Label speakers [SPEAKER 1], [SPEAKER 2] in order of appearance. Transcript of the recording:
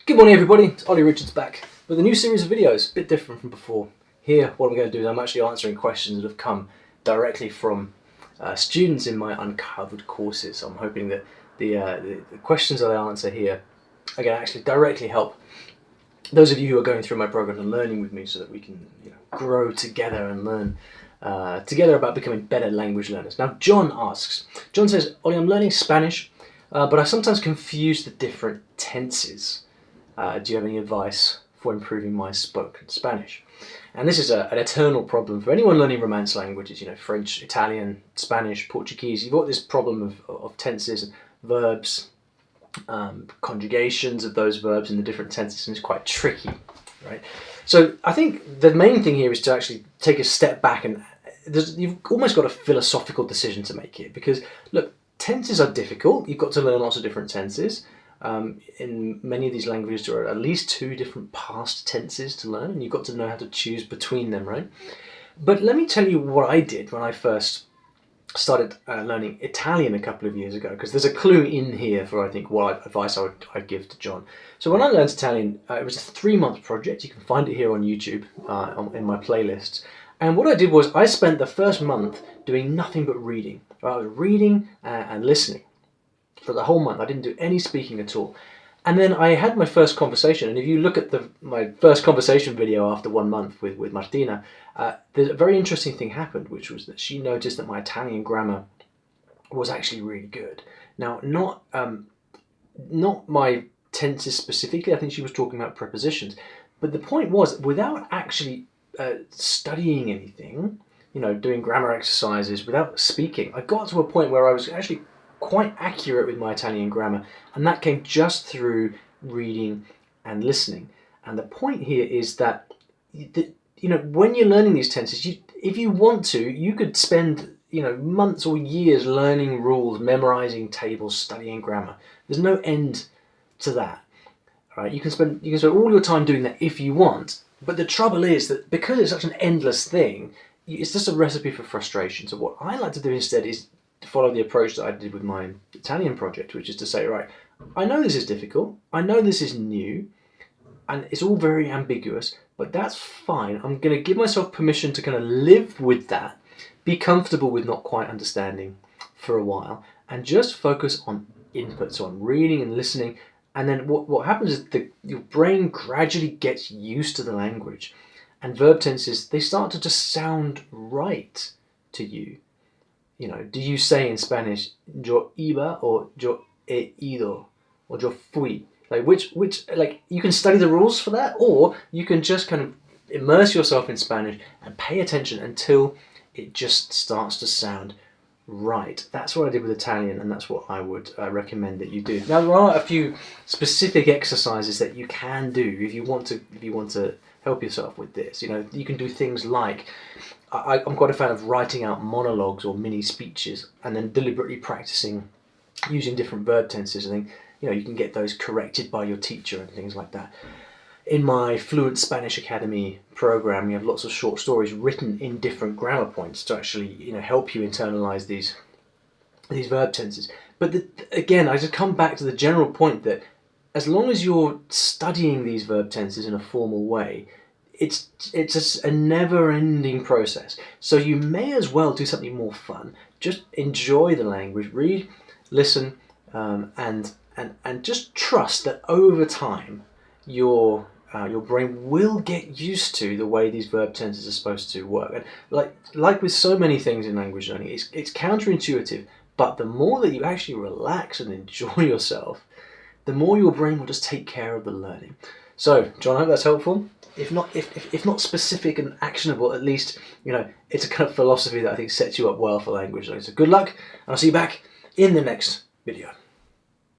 [SPEAKER 1] Good morning everybody, it's Olly Richards back with a new series of videos, a bit different from before. Here what I'm going to do is I'm actually answering questions that have come directly from students in my uncovered courses. So I'm hoping that the questions that I answer here are going to actually directly help those of you who are going through my program and learning with me so that we can grow together and learn together about becoming better language learners. Now John says, Olly, I'm learning Spanish, but I sometimes confuse the different tenses. Do you have any advice for improving my spoken Spanish? And this is an eternal problem for anyone learning Romance languages, French, Italian, Spanish, Portuguese. You've got this problem of tenses and verbs, conjugations of those verbs in the different tenses, and it's quite tricky, right? So I think the main thing here is to actually take a step back, and you've almost got a philosophical decision to make here, because look, tenses are difficult. You've got to learn lots of different tenses. In many of these languages there are at least 2 different past tenses to learn, and you've got to know how to choose between them, right? But let me tell you what I did when I first started learning Italian a couple of years ago, because there's a clue in here for, I think, what advice I'd give to John. So when I learned Italian, it was a 3-month project. You can find it here on YouTube in my playlists. And what I did was I spent the first month doing nothing but reading. I was reading and listening for the whole month. I didn't do any speaking at all. And then I had my first conversation, and if you look at my first conversation video after 1 month with Martina, there's a very interesting thing happened, which was that she noticed that my Italian grammar was actually really good. Now, not my tenses specifically, I think she was talking about prepositions, but the point was, without actually studying anything, doing grammar exercises, without speaking, I got to a point where I was actually quite accurate with my Italian grammar, and that came just through reading and listening. And the point here is that when you're learning these tenses, if you want to, you could spend months or years learning rules, memorizing tables, studying grammar. There's no end to that. All right? You can spend all your time doing that if you want, but the trouble is that because it's such an endless thing, it's just a recipe for frustration. So what I like to do instead is to follow the approach that I did with my Italian project, which is to say, right, I know this is difficult, I know this is new, and it's all very ambiguous, but that's fine. I'm going to give myself permission to kind of live with that, be comfortable with not quite understanding for a while, and just focus on input, so on reading and listening. And then what happens is your brain gradually gets used to the language, and verb tenses, they start to just sound right to you. Do you say in Spanish, yo iba, or yo he ido, or yo fui? Like which you can study the rules for that, or you can just kind of immerse yourself in Spanish and pay attention until it just starts to sound right. That's what I did with Italian, and that's what I would recommend that you do. Now there are a few specific exercises that you can do if you want to help yourself with this. You can do things like, I'm quite a fan of writing out monologues or mini speeches and then deliberately practicing using different verb tenses. I think you can get those corrected by your teacher and things like that. In my Fluent Spanish Academy program, we have lots of short stories written in different grammar points to actually help you internalize these verb tenses. But again, I just come back to the general point that as long as you're studying these verb tenses in a formal way, it's just a never-ending process. So you may as well do something more fun. Just enjoy the language, read, listen, and just trust that over time your brain will get used to the way these verb tenses are supposed to work. And like with so many things in language learning, it's counterintuitive. But the more that you actually relax and enjoy yourself, the more your brain will just take care of the learning. So, John, I hope that's helpful. If not specific and actionable, at least it's a kind of philosophy that I think sets you up well for language learning. So good luck, and I'll see you back in the next video.